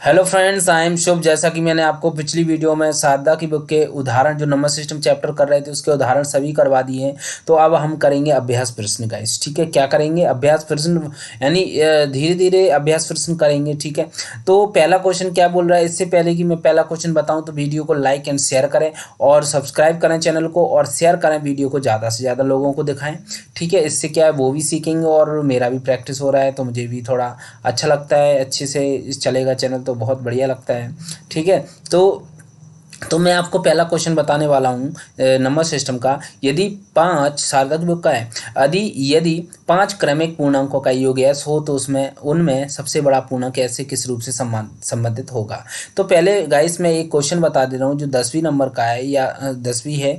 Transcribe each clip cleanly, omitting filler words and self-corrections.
Hello friends, I am शुभ। जैसा कि मैंने आपको पिछली वीडियो में सारदा की बुक के उदाहरण जो नंबर सिस्टम चैप्टर कर रहे थे उसके उदाहरण सभी करवा दिए हैं। तो अब हम करेंगे अभ्यास प्रश्न गाइस। ठीक है, क्या करेंगे? अभ्यास प्रश्न, यानी धीरे धीरे अभ्यास प्रश्न करेंगे। ठीक है, तो पहला क्वेश्चन क्या बोल रहा है? इससे पहले कि मैं पहला क्वेश्चन बताऊं तो वीडियो को लाइक एंड शेयर करें और सब्सक्राइब करें चैनल को, और शेयर करें वीडियो को, ज़्यादा से ज़्यादा लोगों को दिखाएं। ठीक है, इससे क्या है, वो भी सीखेंगे और मेरा भी प्रैक्टिस हो रहा है तो मुझे भी थोड़ा अच्छा लगता है। अच्छे से चलेगा चैनल तो बहुत बढ़िया लगता है। ठीक है, तो मैं आपको पहला क्वेश्चन बताने वाला हूँ नंबर सिस्टम का। यदि पांच सार्थक बुक का है, यदि पांच क्रमिक पूर्णांकों का योग एस हो तो उसमें उनमें सबसे बड़ा पूर्णांक ऐसे किस रूप से संबंधित होगा। तो पहले गाइस मैं एक क्वेश्चन बता दे रहा हूँ जो 10वीं नंबर का है, या 10वीं है,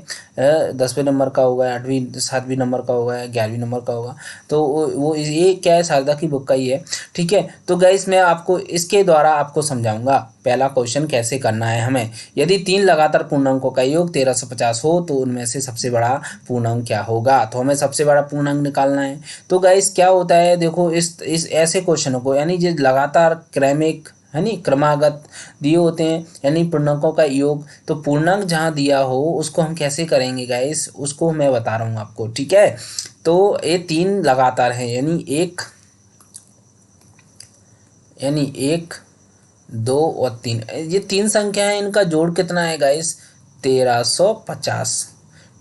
10वें नंबर का होगा, 8वीं 7वीं नंबर का होगा, 11वीं नंबर का होगा। तो वो ये क्या है, शारदा की बुक का ही है। ठीक है, तो गाइस मैं आपको इसके द्वारा आपको समझाऊंगा पहला क्वेश्चन कैसे करना है हमें। यदि तीन लगातार पूर्णांकों का योग 1350 हो तो उनमें से सबसे बड़ा पूर्णांक क्या होगा। तो हमें सबसे बड़ा पूर्णांक निकालना है। तो गाइस क्या होता है, देखो इस ऐसे क्वेश्चनों को, यानी जो लगातार क्रमिक है नी क्रमागत दिए होते हैं, यानी पूर्णांकों का योग, तो पूर्णांक जहाँ दिया हो उसको हम कैसे करेंगे गाइस, उसको मैं बता रहा हूँ आपको। ठीक है, तो ये तीन लगातार हैं, यानी एक, दो और तीन, ये तीन संख्या है। इनका जोड़ कितना है गाइस? 1350।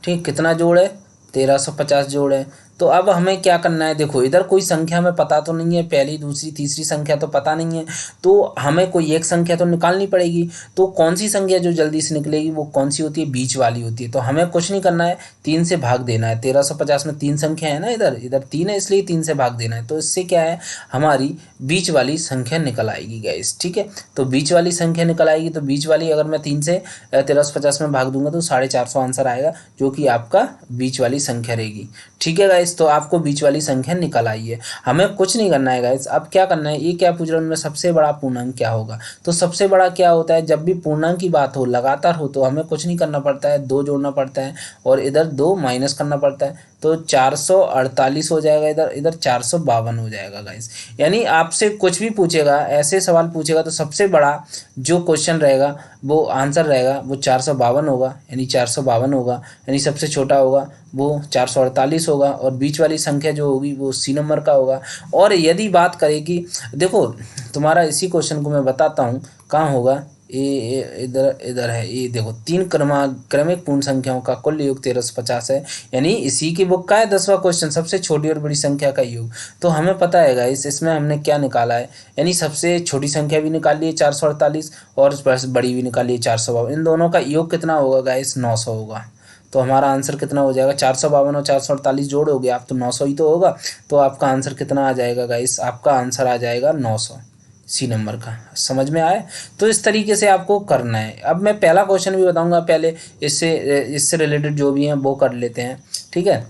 ठीक, कितना जोड़ है? 1350 जोड़ है। तो अब हमें क्या करना है, देखो इधर कोई संख्या हमें पता तो नहीं है, पहली दूसरी तीसरी संख्या तो पता नहीं है, तो हमें कोई एक संख्या तो निकालनी पड़ेगी। तो कौन सी संख्या जो जल्दी से निकलेगी वो कौन सी होती है? बीच वाली होती है। तो हमें कुछ नहीं करना है, 3 से भाग देना है। 1350 में तीन संख्या है ना, इधर इधर 3 है, इसलिए 3 से भाग देना है। तो इससे क्या है, हमारी बीच वाली संख्या निकल आएगी गाइस। ठीक है, तो बीच वाली संख्या निकल आएगी। तो बीच वाली अगर मैं 3 से 1350 में भाग दूंगा तो 450 आंसर आएगा, जो कि आपका बीच वाली संख्या रहेगी। ठीक है गाइस, तो आपको बीच वाली संख्या निकल आई है। हमें कुछ नहीं करना है गाइस। अब क्या करना है, ये क्या पूछ रहा हूँ, उनमें सबसे बड़ा पूर्णांक क्या होगा। तो सबसे बड़ा क्या होता है, जब भी पूर्णांक की बात हो लगातार हो तो हमें कुछ नहीं करना पड़ता है, 2 जोड़ना पड़ता है और इधर 2 माइनस करना पड़ता है। तो 448 हो जाएगा, इधर इधर 452 हो जाएगा गाइस। यानी आपसे कुछ भी पूछेगा, ऐसे सवाल पूछेगा तो सबसे बड़ा जो क्वेश्चन रहेगा वो आंसर रहेगा वो 452 होगा, यानी 452 होगा। यानी सबसे छोटा होगा वो 448 होगा, और बीच वाली संख्या जो होगी वो सी नंबर का होगा। और यदि बात करें कि देखो, तुम्हारा इसी क्वेश्चन को मैं बताता हूँ कहाँ होगा। ये इधर इधर है, ये देखो, तीन क्रमिक पूर्ण संख्याओं का कुल योग 1350 है। यानी इसी की बुक का है 10वां क्वेश्चन, सबसे छोटी और बड़ी संख्या का योग। तो हमें पता है गाइस इसमें हमने क्या निकाला है, यानी सबसे छोटी संख्या भी निकाल ली है 448, और बड़ी भी निकाली है 452। इन दोनों का योग कितना होगा गाइस? 900 होगा। तो हमारा आंसर कितना हो जाएगा? 452 और 448 जोड़ोगे आप तो 900 ही तो होगा। तो आपका आंसर कितना आ जाएगा गाइस? आपका आंसर आ जाएगा 900, सी नंबर का। समझ में आए? तो इस तरीके से आपको करना है। अब मैं पहला क्वेश्चन भी बताऊंगा, पहले इससे इससे रिलेटेड जो भी हैं वो कर लेते हैं। ठीक है,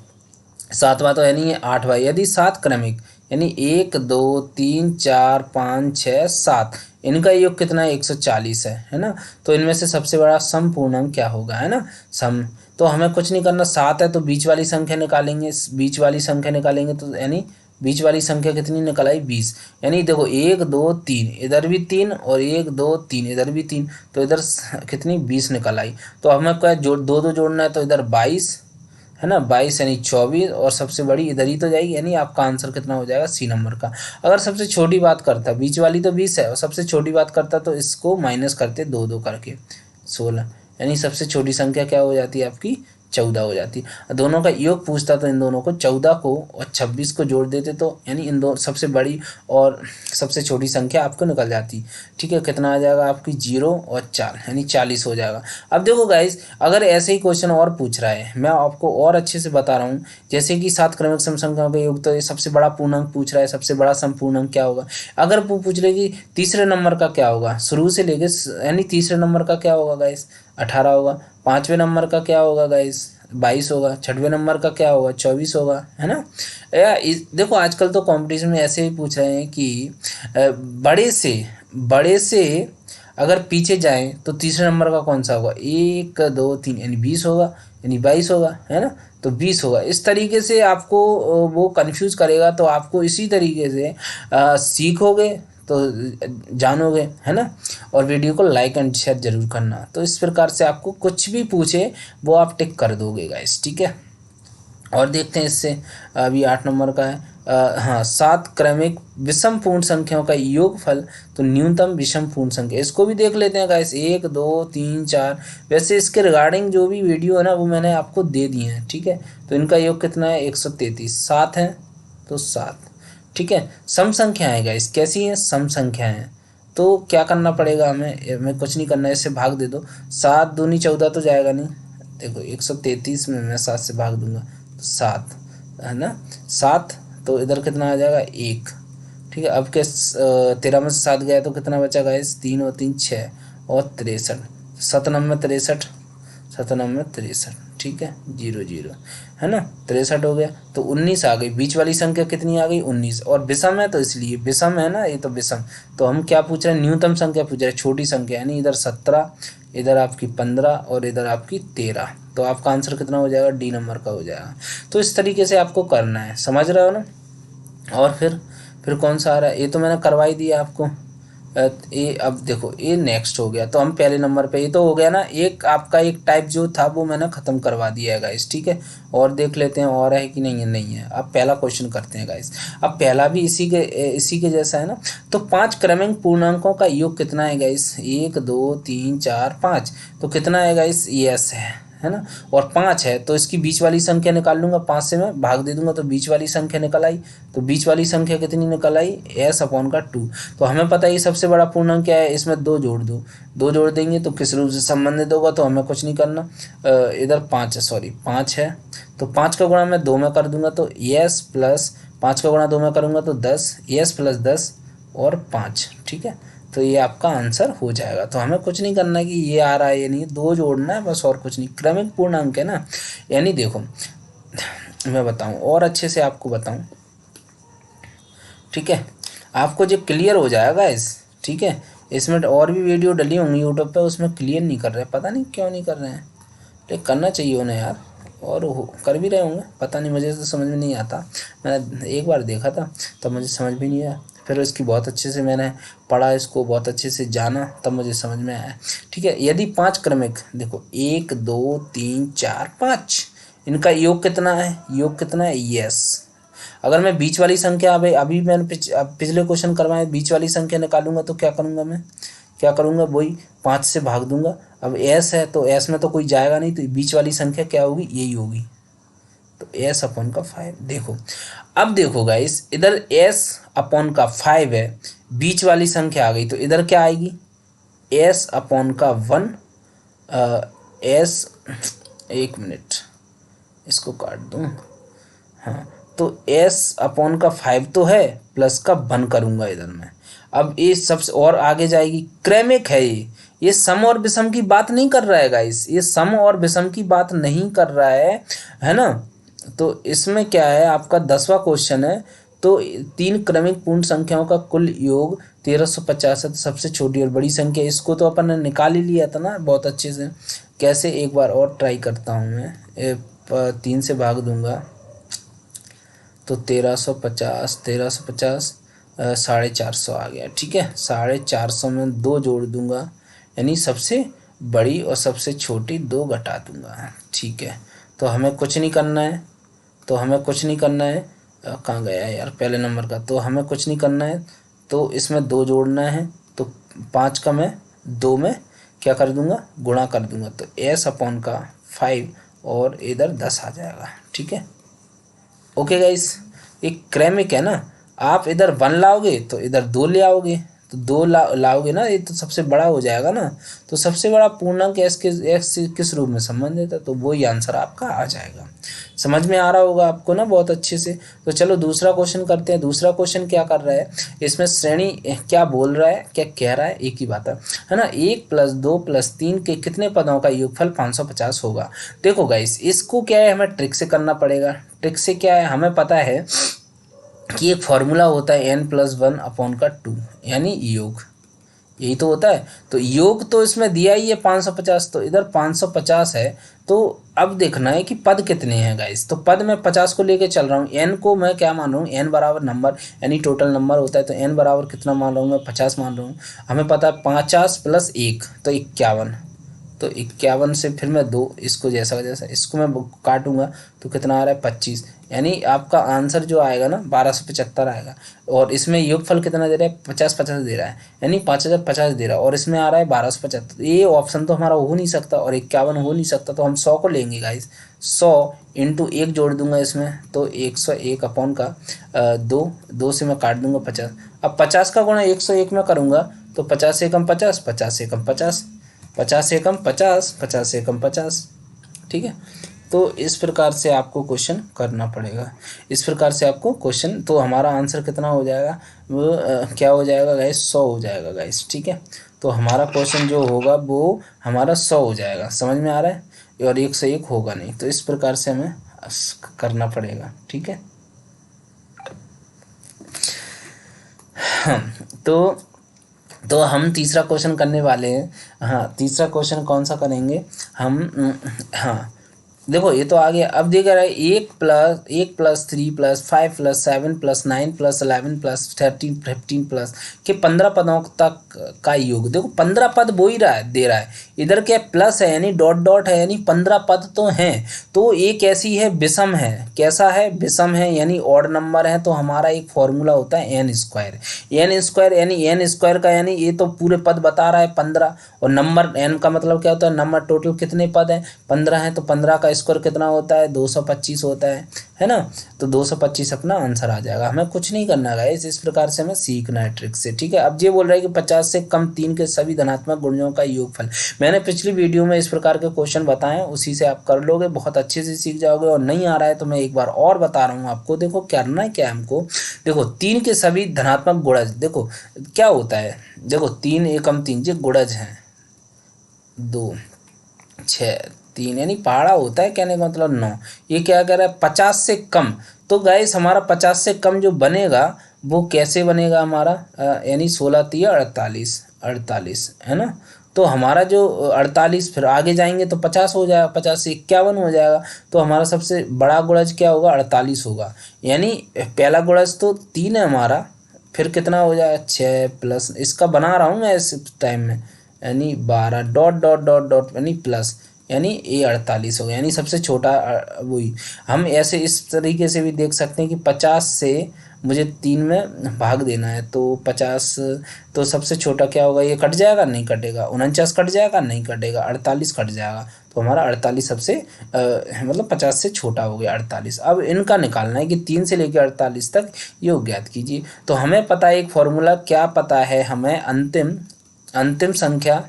सातवां तो है नहीं है, आठवां। यदि सात क्रमिक, यानी 1 2 3 4 5 6 7, इनका योग कितना है? 140 है ना। तो इनमें से सबसे बड़ा सम पूर्णांक क्या होगा, है ना, सम। तो हमें कुछ नहीं करना, 7 है तो बीच वाली संख्या निकालेंगे, बीच वाली संख्या निकालेंगे तो यानी बीच वाली संख्या कितनी निकल आई? 20। यानी देखो 1 2 3, इधर भी 3, और 1 2 3 इधर भी 3, तो इधर कितनी? 20 निकल आई। तो हमें क्या जोड़, दो दो जोड़ना है, तो इधर 22 है ना, 22 यानी 24, और सबसे बड़ी इधर ही तो जाएगी। यानी आपका आंसर कितना हो जाएगा? सी नंबर का। अगर सबसे छोटी बात करता, बीच वाली तो 20 है, और सबसे छोटी बात करता तो इसको माइनस करते 2 2 करके 16, यानी सबसे छोटी संख्या क्या हो जाती है आपकी? 14 हो जाती है। दोनों का योग पूछता तो इन दोनों को 14 को और 26 को जोड़ देते, तो यानी इन दो सबसे बड़ी और सबसे छोटी संख्या आपको निकल जाती। ठीक है, कितना आ जाएगा आपकी? 0 और 4, यानी 40 हो जाएगा। अब देखो गाइस, अगर ऐसे ही क्वेश्चन और पूछ रहा है, मैं आपको और अच्छे से बता रहा हूँ। जैसे कि 7 क्रमिक सम संख्याओं का योग, तो ये सबसे बड़ा पूर्णांक पूछ रहा है, सबसे बड़ा सम पूर्णांक क्या होगा। अगर वो पूछ रहे कि तीसरे नंबर का क्या होगा, शुरू से लेके, यानी तीसरे नंबर का क्या होगा गाइस? 18 होगा। पाँचवें नंबर का क्या होगा गाइस? 22 होगा। छठवें नंबर का क्या होगा? 24 होगा, है ना। देखो आजकल तो कंपटीशन में ऐसे ही पूछ रहे हैं कि बड़े से अगर पीछे जाएं तो तीसरे नंबर का कौन सा होगा? 1 2 3, यानी 20 होगा, यानी 22 होगा, है ना। तो 20 होगा। इस तरीके से आपको वो कंफ्यूज करेगा, तो आपको इसी तरीके से सीखोगे तो जानोगे, है ना। और वीडियो को लाइक एंड शेयर जरूर करना। तो इस प्रकार से आपको कुछ भी पूछे वो आप टिक कर दोगे गाइस, ठीक है। और देखते हैं इससे, अभी 8 नंबर का है। हाँ, 7 क्रमिक विषम पूर्ण संख्याओं का योगफल तो न्यूनतम विषम पूर्ण संख्या, इसको भी देख लेते हैं गाइस। 1 2 3 4, वैसे इसके रिगार्डिंग जो भी वीडियो है ना वो मैंने आपको दे दिए हैं, ठीक है। तो इनका योग कितना है, 133, 7 है तो 7, ठीक है। सम संख्या है गाइस, कैसी है, सम संख्या है। तो क्या करना पड़ेगा हमें कुछ नहीं करना है, इससे भाग दे दो। 7 दूनी 14 तो जाएगा नहीं, देखो 133 में मैं 7 से भाग दूंगा तो 7, है ना। 7 तो इधर कितना आ जाएगा, 1, ठीक है। अब के 13 में से 7 गया तो कितना बचा गाइस, 3 और 3 6 और 63, 97 63, 97 63, ठीक है, 0 0, है ना। 63 हो गया तो 19 आ गई, बीच वाली संख्या कितनी आ गई, 19, और विषम है तो इसलिए विषम है ना ये, तो विषम। तो हम क्या पूछ रहे हैं, न्यूनतम संख्या पूछ रहे हैं, छोटी संख्या, यानी इधर 17, इधर आपकी 15 और इधर आपकी 13। तो आपका आंसर कितना हो जाएगा, डी नंबर का हो जाएगा। तो इस तरीके से आपको करना है, समझ रहे हो ना। और फिर कौन सा आ रहा है, ये तो मैंने करवा ही दिया आपको। ये अब देखो ये नेक्स्ट हो गया, तो हम पहले नंबर पे, ये तो हो गया ना। एक आपका एक टाइप जो था वो मैंने ख़त्म करवा दिया है गाइस, ठीक है। और देख लेते हैं और है कि नहीं है, नहीं है। अब पहला क्वेश्चन करते हैं गाइस। अब पहला भी इसी के जैसा है ना। तो 5 क्रमिक पूर्णांकों का योग कितना है गाइस, 1 2 3 4 5, तो कितना है गाइस, यस है ना। और 5 है तो इसकी बीच वाली संख्या निकाल लूँगा, 5 से मैं भाग दे दूंगा तो बीच वाली संख्या निकल आई। तो बीच वाली संख्या कितनी निकल आई, s/2। तो हमें पता है ये सबसे बड़ा पूर्णांक क्या है, इसमें 2 जोड़ दो, 2 जोड़ देंगे तो किस रूप से संबंधित होगा, तो हमें कुछ नहीं करना। इधर 5 है, सॉरी 5 है, तो 5 का गुणा मैं 2 में कर दूंगा तो s प्लस 5 का गुणा 2 में करूँगा तो 10, s प्लस 10 और 5, ठीक है। तो ये आपका आंसर हो जाएगा। तो हमें कुछ नहीं करना है कि ये आ रहा है ये नहीं, 2 जोड़ना है बस, और कुछ नहीं। क्रमिक पूर्णांक है ना, यानी देखो मैं बताऊं और अच्छे से आपको बताऊं, ठीक है। आपको जो क्लियर हो जाएगा ठीक है। इसमें और भी वीडियो डली होंगी यूट्यूब पे, उसमें क्लियर नहीं कर रहे, पता नहीं क्यों नहीं कर रहे हैं, लेकिन करना चाहिए उन्हें यार। और कर भी रहे होंगे, पता नहीं, मुझे तो समझ में नहीं आता। मैंने एक बार देखा था तब मुझे समझ भी नहीं आया, फिर इसकी बहुत अच्छे से मैंने पढ़ा, इसको बहुत अच्छे से जाना, तब मुझे समझ में आया, ठीक है। यदि 5 क्रमिक, देखो 1 2 3 4 5, इनका योग कितना है, योग कितना है, यस। अगर मैं बीच वाली संख्या, अभी मैंने पिछले क्वेश्चन करवाए, बीच वाली संख्या निकालूंगा तो क्या करूँगा मैं, क्या करूँगा, वही 5 से भाग दूंगा। अब s है तो s में तो कोई जाएगा नहीं, तो बीच वाली संख्या क्या होगी, यही होगी। तो s/5, देखो अब देखो गाइस, इधर s/5 है, बीच वाली संख्या आ गई, तो इधर क्या आएगी, s/1, s, एक मिनट इसको काट दूँ, हाँ। तो s/5 तो है, प्लस का 1 करूँगा इधर मैं। अब ये सबसे और आगे जाएगी, क्रमिक है ये सम और विषम की बात नहीं कर रहा है गाइस, ये सम और विषम की बात नहीं कर रहा है ना। तो इसमें क्या है, आपका 10वां क्वेश्चन है। तो 3 क्रमिक पूर्ण संख्याओं का कुल योग 1350 है, तो सबसे छोटी और बड़ी संख्या, इसको तो अपन ने निकाल ही लिया था ना बहुत अच्छे से। कैसे, एक बार और ट्राई करता हूँ मैं, 3 से भाग दूंगा तो 1350, 450 आ गया, ठीक है। 450 में 2 जोड़ दूंगा, यानी सबसे बड़ी और सबसे छोटी 2 घटा दूंगा, ठीक है। तो हमें कुछ नहीं करना है, कहाँ गया यार पहले नंबर का, तो हमें कुछ नहीं करना है, तो इसमें 2 जोड़ना है, तो 5 का मैं 2 में क्या कर दूंगा, गुणा कर दूंगा, तो s/5 और इधर 10 आ जाएगा, ठीक है। ओके गाइस, एक क्रमिक है ना, आप इधर 1 लाओगे तो इधर 2 ले आओगे, तो 2 लाओगे ना, ये तो सबसे बड़ा हो जाएगा ना। तो सबसे बड़ा पूर्णांक एक्स किस रूप में संबंधित है, तो वही आंसर आपका आ जाएगा। समझ में आ रहा होगा आपको ना बहुत अच्छे से। तो चलो दूसरा क्वेश्चन करते हैं। दूसरा क्वेश्चन क्या कर रहा है, इसमें श्रेणी क्या बोल रहा है, क्या कह रहा है, एक ही बात है ना। 1 + 2 + 3 के कितने पदों का योगफल 550 होगा। देखो गाइस, इसको क्या है, हमें ट्रिक से करना पड़ेगा। ट्रिक से क्या है, हमें पता है कि एक फॉर्मूला होता है n + 1/2, यानी योग, यही तो होता है। तो योग तो इसमें दिया ही है 550, तो इधर 550 है। तो अब देखना है कि पद कितने हैं गाइस। तो पद में 50 को लेके चल रहा हूँ, एन को मैं क्या मान रहा हूँ, एन बराबर नंबर यानी टोटल नंबर होता है, तो एन बराबर कितना मान रहा हूँ मैं, 50 मान रहा हूँ। हमें पता है 50 + 1 तो 51, तो 51 से फिर मैं दो, इसको जैसा जैसा इसको मैं काटूंगा तो कितना आ रहा है 25, यानी आपका आंसर जो आएगा ना 1275 आएगा। और इसमें योगफल कितना दे रहा है, 50-50 दे रहा है, यानी 5050 दे रहा है, और इसमें आ रहा है 1275। ये ऑप्शन तो हमारा हो नहीं सकता और 51 हो नहीं सकता, तो हम 100 को लेंगे गाइस। 100 × 1 जोड़ दूंगा इसमें, तो 101 अपॉन का 2, 2 से मैं काट दूंगा 50। अब 50 का गुणा 101 में करूँगा तो 50 से कम 50, 50 से कम 50, 50 से कम 50, 50 से कम 50। ठीक है, तो इस प्रकार से आपको क्वेश्चन करना पड़ेगा। इस प्रकार से आपको क्वेश्चन, तो हमारा आंसर कितना हो जाएगा, वो क्या हो जाएगा गाइस, 100 हो जाएगा गाइस। ठीक है, तो हमारा क्वेश्चन जो होगा वो हमारा 100 हो जाएगा, समझ में आ रहा है, और 101 होगा नहीं। तो इस प्रकार से हमें करना पड़ेगा। ठीक है, हाँ, तो हम तीसरा क्वेश्चन करने वाले हैं। हाँ, तीसरा क्वेश्चन कौन सा करेंगे हम, हाँ देखो ये तो आ गया। अब देख रहा है 1 + 3 + 5 + 7 + 9 + 11 + 13 15 के 15 पदों तक का योग। देखो 15 पद वो ही रहा है, दे रहा है, इधर क्या प्लस है यानी डॉट डॉट है, यानी 15 पद तो हैं। तो ये कैसी है, विषम है। कैसा है, विषम है, यानी ऑड नंबर है। तो हमारा एक फॉर्मूला होता है n स्क्वायर। एन स्क्वायर यानी n स्क्वायर का, यानी ये तो पूरे पद बता रहा है 15, और नंबर n का मतलब क्या होता है, नंबर टोटल कितने पद हैं, 15 हैं, तो 15 का स्क्वायर कितना होता है, 225 होता है ना। तो 225 अपना आंसर आ जाएगा। हमें कुछ नहीं करना है, इस प्रकार से हमें सीखना है ट्रिक से। ठीक है, अब ये बोल रहा है कि 50 से कम 3 के सभी धनात्मक गुणजों का योगफल। मैंने पिछली वीडियो में इस प्रकार के क्वेश्चन बताए, उसी से आप कर लोगे, बहुत अच्छे से सीख जाओगे। और नहीं आ रहा है तो मैं एक बार और बता रहा हूँ आपको। देखो करना है क्या हमको, देखो 3 के सभी धनात्मक गुणज, देखो क्या होता है, देखो 3 एकम 3 ये गुणज हैं, 2 6 3 यानी पहाड़ा होता है, कहने का मतलब 9। ये क्या कह रहा है, 50 से कम। तो गाइस हमारा 50 से कम जो बनेगा वो कैसे बनेगा हमारा, यानी 16 3 48, 48 है ना। तो हमारा जो 48, फिर आगे जाएंगे तो 50 हो जाएगा, 50 से 51 हो जाएगा। तो हमारा सबसे बड़ा गुणज क्या होगा, 48 होगा। यानी पहला गुणज तो 3 है हमारा, फिर कितना हो जाएगा 6 प्लस, इसका बना रहा हूँ मैं इस टाइम में, यानी 12 डॉट डॉट डॉट डॉट यानी प्लस, यानी ये 48 हो गया, यानी सबसे छोटा वही। हम ऐसे इस तरीके से भी देख सकते हैं कि 50 से मुझे 3 में भाग देना है, तो 50, तो सबसे छोटा क्या होगा, ये कट जाएगा, नहीं कटेगा, 49 कट जाएगा, नहीं कटेगा, 48 कट जाएगा। तो हमारा 48 सबसे मतलब 50 से छोटा हो गया 48। अब इनका निकालना है कि 3 से लेकर 48 तक योग ज्ञात कीजिए। तो हमें पता है एक फॉर्मूला, क्या पता है हमें, अंतिम संख्या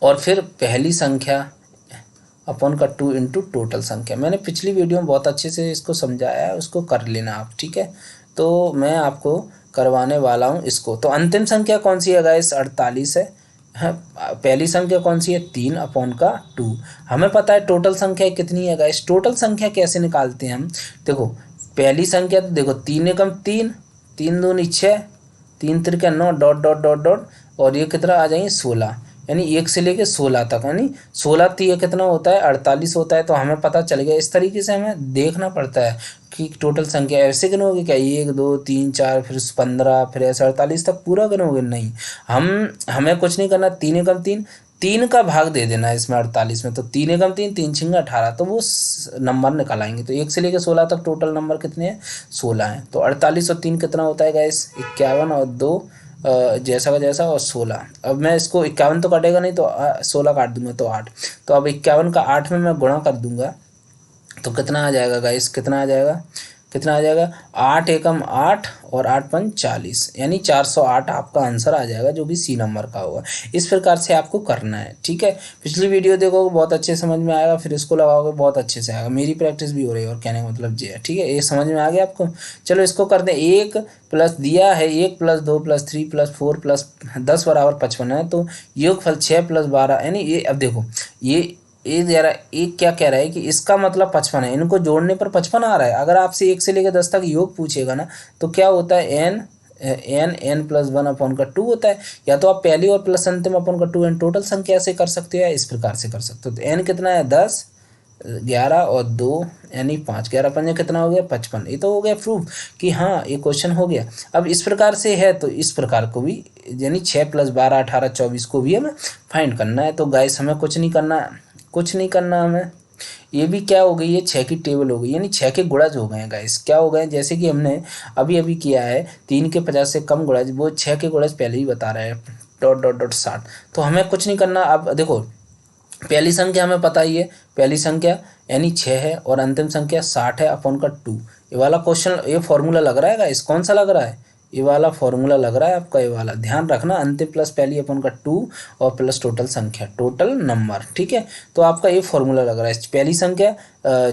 और फिर पहली संख्या अपॉन का 2 × टोटल संख्या। मैंने पिछली वीडियो में बहुत अच्छे से इसको समझाया है, उसको कर लेना आप। ठीक है, तो मैं आपको करवाने वाला हूँ इसको। तो अंतिम संख्या कौन सी है गाइस, 48 है। हाँ, पहली संख्या कौन सी है, 3 अपॉन का 2। हमें पता है टोटल संख्या कितनी है गाइस। टोटल संख्या कैसे निकालते हैं हम, देखो पहली संख्या तो देखो 3 एकम 3, 3 दूनी 6, 3 Trika 9 dot dot dot dot, और ये कितना आ जाएंगे 16, यानी 1 से लेके 16 तक, यानी 16 3 कितना होता है 48 होता है। तो हमें पता चल गया। इस तरीके से हमें देखना पड़ता है कि टोटल संख्या ऐसे गिनोगे क्या, 1 2 3 4 फिर 15 फिर ऐसे 48 तक पूरा गिनोगे, नहीं। हमें कुछ नहीं करना, 3 एकम 3, 3 का भाग दे देना है इसमें 48 में। तो 3 एकम 3, 3 छिंगा 18, तो वो नंबर निकाल आएंगे। तो 1 से लेकर 16 तक टोटल नंबर कितने हैं, 16 हैं। तो 48 और 3 कितना होता है गाइस, 51, और 2 जैसा का जैसा, और 16। अब मैं इसको 51 तो कटेगा नहीं, तो 16 काट दूंगा तो 8। तो अब 51 का 8 में मैं गुणा कर दूंगा, तो कितना आ जाएगा गाइस, कितना आ जाएगा, कितना आ जाएगा, 8 एकम 8 और 8 पंच 40, यानी 408 आपका आंसर आ जाएगा, जो भी सी नंबर का होगा। इस प्रकार से आपको करना है। ठीक है, पिछली वीडियो देखोगे बहुत अच्छे समझ में आएगा, फिर इसको लगाओगे बहुत अच्छे से आएगा। मेरी प्रैक्टिस भी हो रही है, और कहने का मतलब ये है। ठीक है, ये समझ में आ गया आपको। चलो इसको कर दें। 1 प्लस दिया है, 1 + 2 + 3 + 4 + 10 = 55 है। तो योगफल 6 + 12, यानी ये, अब देखो ये दे रहा है, एक क्या कह रहा है कि इसका मतलब 55 है, इनको जोड़ने पर 55 आ रहा है। अगर आपसे 1 से लेकर 10 तक योग पूछेगा ना, तो क्या होता है, n N plus one upon का 2 होता है। या तो आप पहली और प्लस अंतिम अपॉन का 2 एन टोटल संख्या से कर सकते हो या इस प्रकार से कर सकते हो। तो एन कितना है 10, 11 और 2 यानी 5, 11 पंजे कितना हो गया 55। ये तो हो गया प्रूफ कि हाँ ये क्वेश्चन हो गया। अब इस प्रकार से है तो इस प्रकार को भी यानी 6 + 12 18 24 को भी हमें फाइंड करना है। तो गाइस हमें कुछ नहीं करना हमें। ये भी क्या हो गई है 6 की टेबल हो गई, यानी 6 के गुणज हो गए हैं गाइस। क्या हो गए जैसे कि हमने अभी अभी किया है 3 के 50 से कम गुणज, वो 6 के गुणज पहले ही बता रहे हैं डॉट डॉट डॉट 60। तो हमें कुछ नहीं करना। अब देखो पहली संख्या हमें पता ही है, पहली संख्या यानी 6 है और अंतिम संख्या 60 है अपॉन का 2। ये वाला क्वेश्चन ये फॉर्मूला लग रहा है गाइस, कौन सा लग रहा है ये वाला फॉर्मूला लग रहा है आपका। ये वाला ध्यान रखना, अंतिम प्लस पहली अपॉन का 2 और प्लस टोटल संख्या टोटल नंबर, ठीक है। तो आपका ये फॉर्मूला लग रहा है, पहली संख्या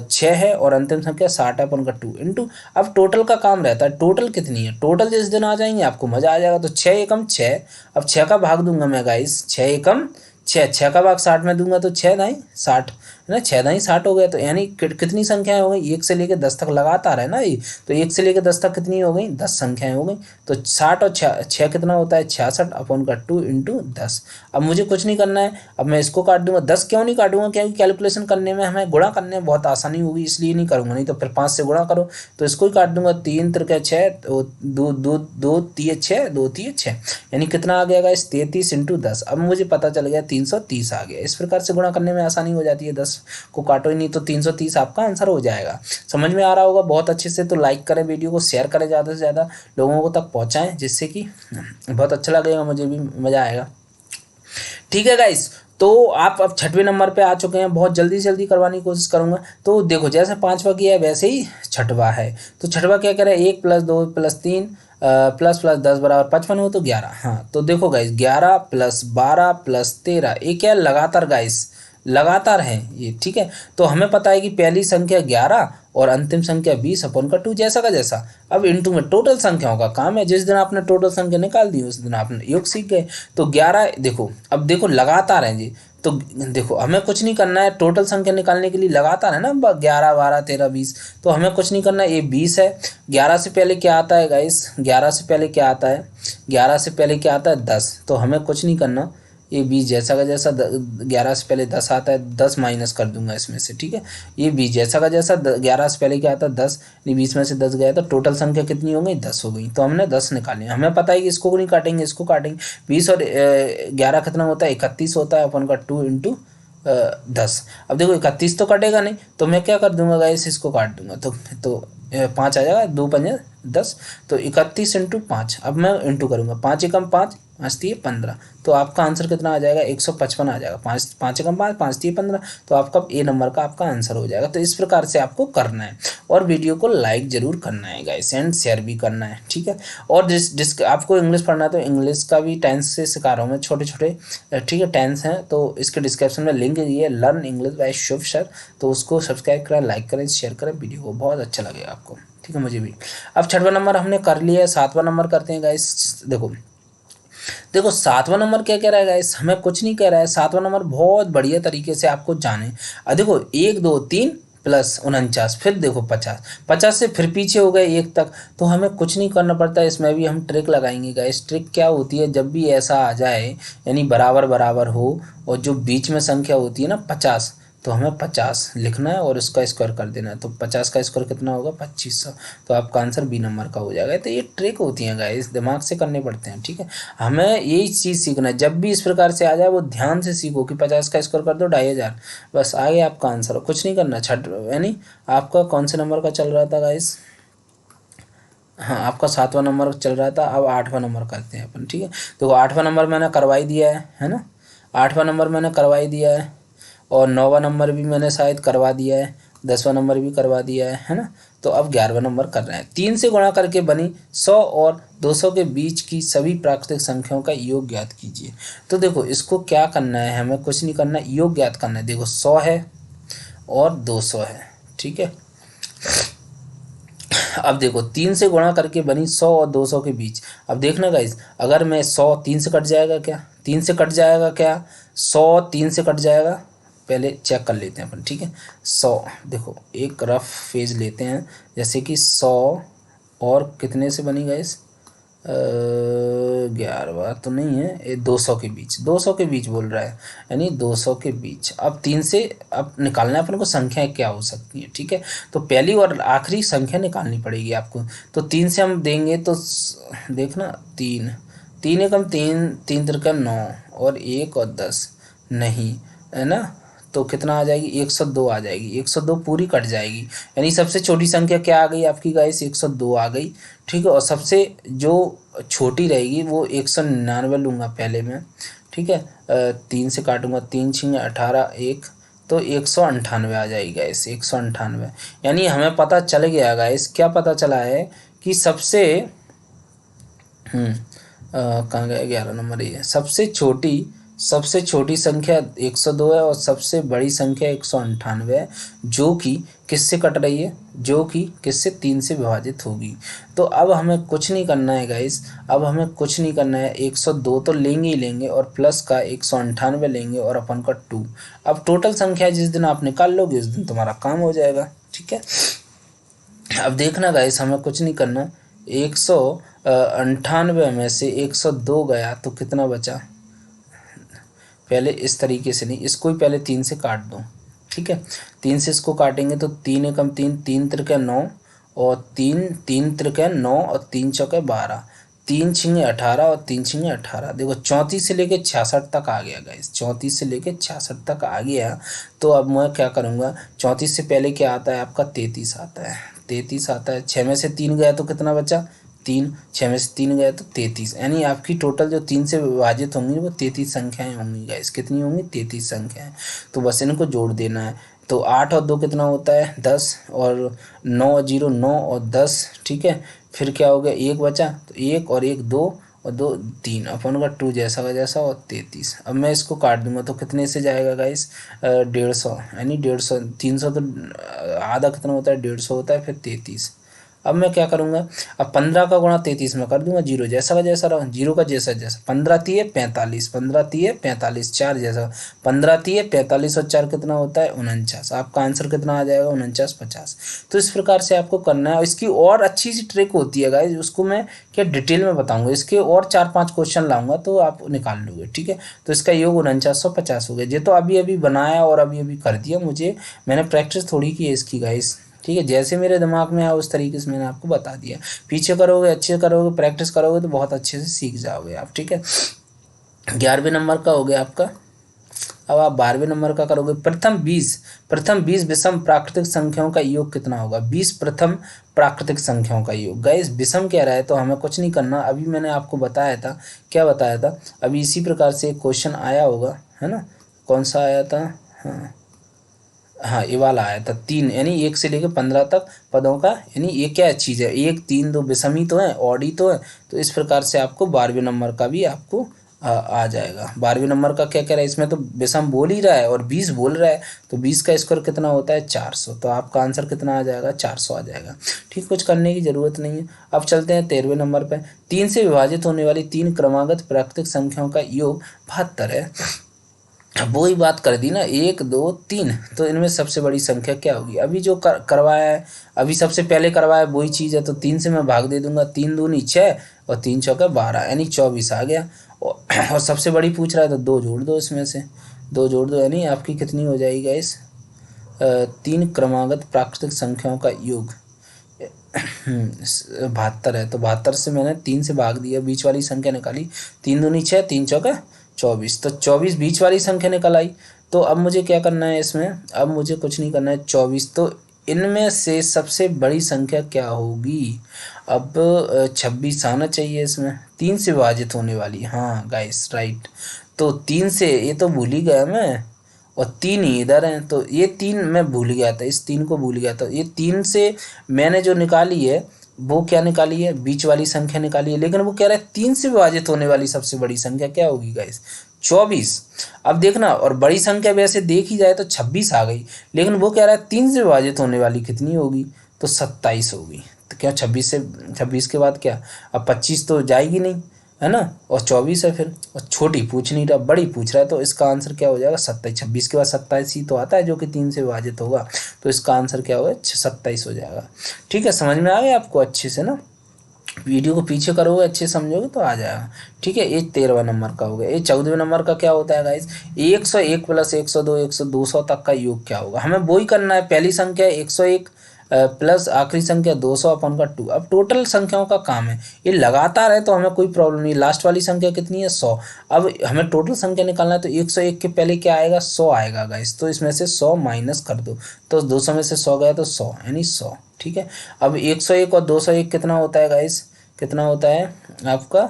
6 है और अंतिम संख्या 60 अपॉन का 2 इंटू। अब टोटल का काम रहता है, टोटल कितनी है, टोटल जिस दिन आ जाएंगे आपको मजा आ जाएगा। तो 6 एकम 6, अब 6 का भाग दूंगा मैं गाइस, 6 एकम 6, 6 का भाग 60 में दूंगा तो 6 दाई 60 है ना, 6 दाई 60 हो गया। तो यानी कितनी संख्याएं हो गई, 1 से लेकर 10 तक लगातार है ना ये। तो 1 से लेकर 10 तक कितनी हो गई 10 संख्याएं हो गई। तो 60 और 6 कितना होता है 66 अपॉन का 2 इंटू 10। अब मुझे कुछ नहीं करना है, अब मैं इसको काट दूंगा। 10 क्यों नहीं काटूंगा, क्योंकि कैलकुलेशन करने में हमें गुणा करने में बहुत आसानी होगी, इसलिए नहीं करूंगा। नहीं तो फिर 5 से गुणा करो, तो इसको ही काट दूंगा। 3 त्रिक 6, 2 2 2 3 6, 2 3 6, यानी कितना आ गया इस 33 इंटू 10। अब मुझे पता चल गया 330 आ गया। इस प्रकार से गुणा करने में आसानी हो जाती है, 10 को काटो ही नहीं तो 330 आपका आंसर हो जाएगा। समझ में आ रहा होगा बहुत अच्छे से। तो लाइक करें, वीडियो को शेयर करें, ज़्यादा से ज़्यादा लोगों को तक पहुँचाएँ, जिससे कि बहुत अच्छा लगेगा, मुझे भी मज़ा आएगा। ठीक है गाइस, तो आप अब 6वें नंबर पे आ चुके हैं। बहुत जल्दी जल्दी करवाने की कोशिश करूंगा। तो देखो जैसे 5वां किया है वैसे ही 6वां है। तो 6वां क्या कह रहा है 1 + 2 + 3 प्लस प्लस 10 बराबर 55 हो तो 11। हाँ तो देखो गाइस 11 + 12 + 13 ये क्या लगातार गाइस, लगातार है ये, ठीक है। तो हमें पता है कि पहली संख्या 11 और अंतिम संख्या 20 अपॉन का 2, जैसा का जैसा। अब इंटू में टोटल संख्याओं का काम है, जिस दिन आपने टोटल संख्या निकाल दी उस दिन आपने योग सीख गए। तो 11 देखो, अब देखो लगातार है जी। तो देखो हमें कुछ नहीं करना है, टोटल संख्या निकालने के लिए लगातार है ना 11 12 13 20। तो हमें कुछ नहीं करना है, ये 20 है। 11 से पहले क्या आता है गाइस, 11 से पहले क्या आता है, 11 से पहले क्या आता है 10। तो हमें कुछ नहीं करना, ये 20 जैसा का जैसा 11 से पहले 10 आता है, 10 माइनस कर दूंगा इसमें से, ठीक है। ये 20 जैसा का जैसा 11 से पहले क्या आता है 10, यानी 20 में से 10 गया तो टोटल संख्या कितनी हो गई 10 हो गई। तो हमने 10 निकाले। हमें पता है कि इसको नहीं काटेंगे, इसको काटेंगे। 20 और 11 कितना होता है 31 होता है अपन का 2 इंटू 10। अब देखो 31 तो कटेगा नहीं, तो मैं क्या कर दूंगा गाइस, इसको काट दूंगा। तो 5 आ जाएगा, 2 पंजे 10। तो 31 इंटू 5, अब मैं इंटू करूँगा, 5 एकम 5, 5 3 15। तो आपका आंसर कितना आ जाएगा 155 आ जाएगा। 5 एकम 5, 5 3 15। तो आपका ए नंबर का आपका आंसर हो जाएगा। तो इस प्रकार से आपको करना है, और वीडियो को लाइक जरूर करना है गाइस, एंड शेयर भी करना है, ठीक है। और जिस आपको इंग्लिश पढ़ना है तो इंग्लिश का भी टेंस से सिखा रहा हूँ मैं, छोटे छोटे, ठीक है, टेंस हैं। तो इसके डिस्क्रिप्शन में लिंक ये learn English by Shubh sir, तो उसको सब्सक्राइब करें, लाइक करें, शेयर करें वीडियो को, बहुत अच्छा लगेगा आपको, ठीक है, मुझे भी। अब 6वां नंबर हमने कर लिया है, 7वां नंबर करते हैं गाइस। देखो 7वां नंबर क्या कह रहा है गाइस, हमें कुछ नहीं कह रहा है। 7वां नंबर बहुत बढ़िया तरीके से आपको जाने। देखो 1 2 3 प्लस 49, फिर देखो 50, 50 से फिर पीछे हो गए 1 तक। तो हमें कुछ नहीं करना पड़ता, इसमें भी हम ट्रिक लगाएंगे गाइस। ट्रिक क्या होती है, जब भी ऐसा आ जाए यानी बराबर बराबर हो और जो बीच में संख्या होती है ना 50, तो हमें 50 लिखना है और उसका स्क्वायर कर देना है। तो 50 का स्क्वायर कितना होगा 2500। तो आपका आंसर बी नंबर का हो जाएगा। तो ये ट्रिक होती है गाइस, दिमाग से करने पड़ते हैं, ठीक है। हमें यही चीज़ सीखना है, जब भी इस प्रकार से आ जाए वो ध्यान से सीखो कि 50 का स्क्वायर कर दो 2500, बस आ गया आपका आंसर। कुछ नहीं करना। यानी आपका कौन से नंबर का चल रहा था गाइस, हाँ आपका 7वां नंबर चल रहा था। अब 8वां नंबर करते हैं अपन, ठीक है। तो 8वां नंबर मैंने करवाई दिया है ना, 8वां नंबर मैंने करवाई दिया है, और 9वां नंबर भी मैंने शायद करवा दिया है, 10वां नंबर भी करवा दिया है ना। तो अब 11वां नंबर कर रहे हैं। 3 से गुणा करके बनी 100 और 200 के बीच की सभी प्राकृतिक संख्याओं का योग ज्ञात कीजिए। तो देखो इसको क्या करना है, हमें कुछ नहीं करना, योग ज्ञात करना है। देखो 100 है और 200 है, ठीक है। अब देखो 3 से गुणा करके बनी 100 और 200 के बीच। अब देखना गाइस, अगर मैं 100 3 से कट जाएगा क्या, 3 से कट जाएगा क्या, 100 3 से कट जाएगा, पहले चेक कर लेते हैं अपन, ठीक है। 100 देखो एक रफ फेज लेते हैं, जैसे कि 100 और कितने से बनी गाइस, 11 तो नहीं है, ये 200 के बीच, 200 के बीच बोल रहा है, यानी 200 के बीच। अब 3 से अब निकालना है अपन को संख्याएं क्या हो सकती हैं, ठीक है। तो पहली और आखिरी संख्या निकालनी पड़ेगी आपको। तो 3 से हम देंगे तो देखना, 3, 3 एकम 3, 3 त्रिकम 9, और 1 और 10 नहीं, है ना। तो कितना आ जाएगी, 102 आ जाएगी, 102 पूरी कट जाएगी। यानी सबसे छोटी संख्या क्या आ गई आपकी गाइस, 102 आ गई, ठीक है। और सबसे जो छोटी रहेगी वो 199 लूँगा पहले में, ठीक है। 3 से काटूंगा, 3 छिंगे 18, 1 तो 198 आ जाएगी गाइस, 198। यानी हमें पता चल गया गाइस, क्या पता चला है कि सबसे कहाँ गया 11 नंबर, ये सबसे छोटी संख्या 102 है और सबसे बड़ी संख्या 198 है, जो कि किससे कट रही है, जो कि किससे, 3 से विभाजित होगी। तो अब हमें कुछ नहीं करना है गाइस, अब हमें कुछ नहीं करना है, 102 तो लेंगे ही लेंगे और प्लस का 198 लेंगे और अपन का 2। अब टोटल संख्या जिस दिन आप निकाल लोगे उस दिन तुम्हारा काम हो जाएगा, ठीक है। अब देखना गाइस, हमें कुछ नहीं करना, 198 में से 102 गया तो कितना बचा। पहले इस तरीके से नहीं, इसको ही पहले 3 से काट दो, ठीक है। 3 से इसको काटेंगे तो 3 एकम 3, 3 त्रिके 9, और 3 त्रिके 9 और 3 चौके 12, 3 छिंगे 18 और 3 छिंगे 18। देखो 34 से लेके 66 तक आ गया गाइस, 34 से लेके 66 तक आ गया। तो अब मैं क्या करूँगा, 34 से पहले क्या आता है आपका, 33 आता है, 33 आता है। 6 में से 3 गया तो कितना बचा, 3, 6 में से 3 गया तो 33। यानी आपकी टोटल जो 3 से विभाजित होंगी वो 33 संख्याएं होंगी गाइस, कितनी होंगी, 33 संख्याएं। तो बस इनको जोड़ देना है। तो 8 और 2 कितना होता है, 10, और 9 और 0 9 और 10, ठीक है। फिर क्या हो गया, 1 बचा, तो 1 और 1 2 और 2 3, अपन का 2 जैसा का जैसा, और 33। अब मैं इसको काट दूंगा तो कितने से जाएगा गाइस, 150, यानी 150, 300 तो आधा कितना होता है, 150 होता है, फिर 33। अब मैं क्या करूँगा, अब 15 का गुणा 33 में कर दूंगा, 0 जैसा का जैसा रहा, 0 का जैसा जैसा, 15 तिये 45, 15 तिये 45, 4 जैसा, 15 तिये 45 और 4 कितना होता है, 49। आपका आंसर कितना आ जाएगा, 49 50। तो इस प्रकार से आपको करना है। इसकी और अच्छी सी ट्रिक होती है गाइज, उसको मैं क्या डिटेल में बताऊंगा, इसके और 4-5 क्वेश्चन लाऊंगा तो आप निकाल लोगे, ठीक है। तो इसका योग 4950 हो गया। ये तो अभी अभी बनाया और अभी अभी कर दिया, मैंने प्रैक्टिस थोड़ी की है इसकी गाइज, ठीक है। जैसे मेरे दिमाग में आया उस तरीके से मैंने आपको बता दिया। पीछे करोगे, अच्छे करोगे, प्रैक्टिस करोगे तो बहुत अच्छे से सीख जाओगे आप, ठीक है। 11वें नंबर का हो गया आपका। अब आप 12वें नंबर का करोगे, प्रथम 20 विषम प्राकृतिक संख्याओं का योग कितना होगा, 20 प्रथम प्राकृतिक संख्याओं का योग। गाइस विषम कह रहा है तो हमें कुछ नहीं करना, अभी मैंने आपको बताया था, क्या बताया था, अभी इसी प्रकार से एक क्वेश्चन आया होगा, है ना। कौन सा आया था, हाँ हाँ ये वाला आया था, 3 यानी 1 से लेकर 15 तक पदों का, यानी ये क्या चीज़ है, 1 3 2 विषम ही तो है, ऑड ही तो है। तो इस प्रकार से आपको 12वें नंबर का भी आपको आ जाएगा। 12वें नंबर का क्या कह रहा है, इसमें तो विषम बोल ही रहा है और 20 बोल रहा है, तो 20 का स्क्वायर कितना होता है, 400। तो आपका आंसर कितना आ जाएगा, 400 आ जाएगा, ठीक। कुछ करने की ज़रूरत नहीं है। अब चलते हैं 13वें नंबर पर। 3 से विभाजित होने वाली 3 क्रमागत प्राकृतिक संख्याओं का योग 72 है। अब वही बात कर दी ना, 1 2 3, तो इनमें सबसे बड़ी संख्या क्या होगी। अभी जो करवाया है, अभी सबसे पहले करवाया वही चीज़ है, तो 3 से मैं भाग दे दूंगा, 3 दूनी 6 और 3 चौके 12, यानी 24 आ गया। और सबसे बड़ी पूछ रहा है तो 2 जोड़ दो, इसमें से 2 जोड़ दो, यानी आपकी कितनी हो जाएगी गाइस, 3 क्रमागत प्राकृतिक संख्याओं का योग 72 है। तो 72 से मैंने 3 से भाग दिया, बीच वाली संख्या निकाली, 3 दूनी 6 3 चौका 24, तो 24 बीच वाली संख्या निकल आई। तो अब मुझे क्या करना है इसमें, अब मुझे कुछ नहीं करना है, 24। तो इनमें से सबसे बड़ी संख्या क्या होगी, अब 26 आना चाहिए इसमें, 3 से विभाजित होने वाली, हाँ गाइस राइट। तो 3 से, ये तो भूल ही गया मैं, और 3 ही इधर हैं, तो ये 3 मैं भूल गया था, इस 3 को भूल गया था। ये 3 से मैंने जो निकाली है वो क्या निकाली है, बीच वाली संख्या निकाली है, लेकिन वो कह रहा है 3 से विभाजित होने वाली सबसे बड़ी संख्या क्या होगी गाइस, 24। अब देखना, और बड़ी संख्या वैसे देखी जाए तो 26 आ गई, लेकिन वो कह रहा है 3 से विभाजित होने वाली कितनी होगी, तो 27 होगी। तो क्या 26 के बाद क्या, अब 25 तो जाएगी नहीं, है ना, और 24 है फिर, और छोटी पूछ नहीं रहा, बड़ी पूछ रहा है, तो इसका आंसर क्या हो जाएगा, 27। 26 के बाद 27 ही तो आता है जो कि 3 से विभाजित होगा, तो इसका आंसर क्या होगा, 27 हो जाएगा, ठीक है। समझ में आ गया आपको अच्छे से ना। वीडियो को पीछे करोगे, अच्छे समझोगे तो आ जाएगा। ठीक है, ये 13वें नंबर का हो गया। ये 14वें नंबर का क्या होता है गाइस, 101 प्लस 102, 200 तक का योग क्या होगा, हमें वही करना है। पहली संख्या 101 प्लस आखिरी संख्या 200 अपन का 2। अब टोटल संख्याओं का काम है, ये लगातार है तो हमें कोई प्रॉब्लम नहीं। लास्ट वाली संख्या कितनी है, 100। अब हमें टोटल संख्या निकालना है तो 101 के पहले क्या आएगा, 100 आएगा गाइस। तो इसमें से 100 माइनस कर दो, तो 200 में से 100 गया तो 100 यानी 100। ठीक है, अब 101 और 201 कितना होता है गाइस, कितना होता है आपका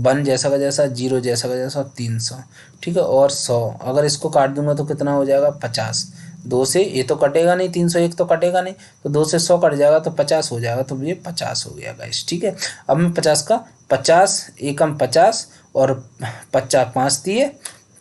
1 जैसा का जैसा, 0 जैसा का जैसा, 300। ठीक है, और 100 अगर इसको काट दूंगा तो कितना हो जाएगा, 50। 2 से ये तो कटेगा नहीं, 301 तो कटेगा नहीं, तो 2 से 100 कट जाएगा तो 50 हो जाएगा, तो ये 50 हो गया गाइस। ठीक है, अब मैं 50 का 50 एकम 50 और 50 5 दिए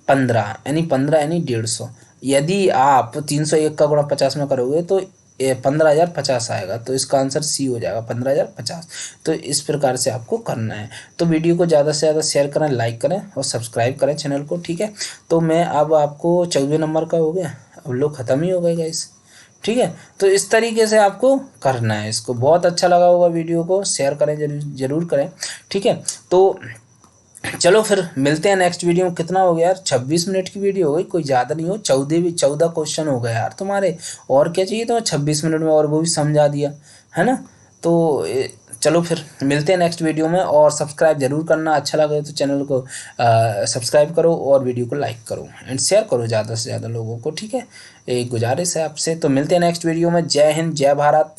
15 यानी 15 यानी 150। यदि आप 301 का गुणा 50 में करोगे तो 15,050 आएगा, तो इसका आंसर सी हो जाएगा, 15,050। तो इस प्रकार से आपको करना है। तो वीडियो को ज़्यादा से ज़्यादा शेयर करें, लाइक करें और सब्सक्राइब करें चैनल को। ठीक है, तो मैं अब आपको 14वें नंबर का हो गया, अब लोग ख़त्म ही हो गए गाइस। ठीक है, तो इस तरीके से आपको करना है इसको। बहुत अच्छा लगा होगा वीडियो को, शेयर करें, जरूर करें। ठीक है, तो चलो फिर मिलते हैं नेक्स्ट वीडियो में। कितना हो गया यार, 26 मिनट की वीडियो हो गई, कोई ज़्यादा नहीं हो। 14 क्वेश्चन हो गए यार तुम्हारे, और क्या चाहिए तुम्हें 26 मिनट में, और वो भी समझा दिया है ना। तो चलो फिर मिलते हैं नेक्स्ट वीडियो में, और सब्सक्राइब जरूर करना। अच्छा लगे तो चैनल को सब्सक्राइब करो और वीडियो को लाइक करो एंड शेयर करो ज़्यादा से ज़्यादा लोगों को। ठीक है, एक गुजारिश है आपसे। तो मिलते हैं नेक्स्ट वीडियो में। जय हिंद, जय भारत।